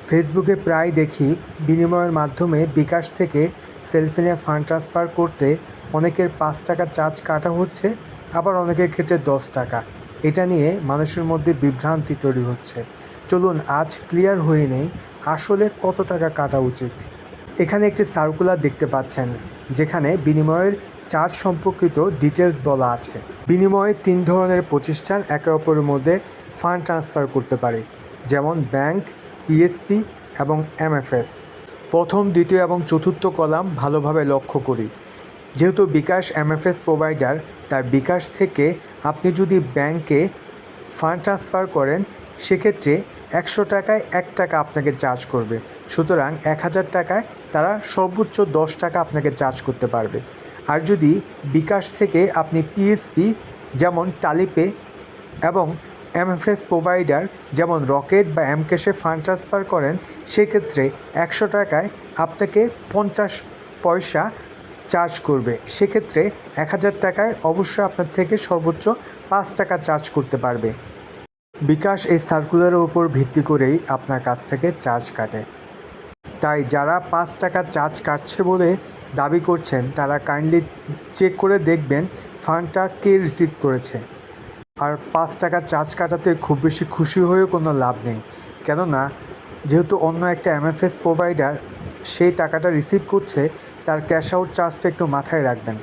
ফেসবুকে প্রায় দেখি বিনিময়ের মাধ্যমে বিকাশ থেকে সেলফোনে ফান্ড ট্রান্সফার করতে অনেকের 5 টাকা চার্জ কাটা হচ্ছে, আবার অনেকের ক্ষেত্রে 10 টাকা। এটা নিয়ে মানুষের মধ্যে বিভ্রান্তি তৈরি হচ্ছে। চলুন আজ ক্লিয়ার হয়ে নেই আসলে কত টাকা কাটা উচিত। এখানে একটি সার্কুলার দেখতে পাচ্ছেন যেখানে বিনিময়ের চার্জ সম্পর্কিত ডিটেলস বলা আছে। বিনিময়ে 3 ধরনের প্রতিষ্ঠান একে অপরের মধ্যে ফান্ড ট্রান্সফার করতে পারে, যেমন ব্যাংক, পিএসপি এবং এমএফএস। প্রথম, দ্বিতীয় এবং চতুর্থ কলাম ভালোভাবে লক্ষ্য করি। যেহেতু বিকাশ এমএফএস প্রোভাইডার, তার বিকাশ থেকে আপনি যদি ব্যাংকে ফান্ড ট্রান্সফার করেন সেক্ষেত্রে 100 টাকায় 1 টাকা আপনাকে চার্জ করবে। সুতরাং 1000 টাকায় তারা সর্বোচ্চ 10 টাকা আপনাকে চার্জ করতে পারবে। আর যদি বিকাশ থেকে আপনি পিএসপি যেমন টালিপে এবং এমএফএস প্রোভাইডার যেমন রকেট বা এমক্যাশে ফান্ড ট্রান্সফার করেন, সেক্ষেত্রে 100 টাকায় আপনাকে 50 পয়সা চার্জ করবে। সেক্ষেত্রে 1000 টাকায় অবশ্যই আপনার থেকে সর্বোচ্চ 5 টাকা চার্জ করতে পারবে। বিকাশ এই সার্কুলারের উপর ভিত্তি করেই আপনার কাছ থেকে চার্জ কাটে। তাই যারা 5 টাকা চার্জ কাটছে বলে দাবি করছেন তারা কাইন্ডলি চেক করে দেখবেন ফান্ডটা কে রিসিভ করেছে। আর 5 টাকা চার্জ কাটাতে খুব বেশি খুশি হয়েও কোনো লাভ নেই, কেননা যেহেতু অন্য একটা এমএফএস প্রোভাইডার সেই টাকাটা রিসিভ করছে, তার ক্যাশ আউট চার্জটা একটু মাথায় রাখবেন।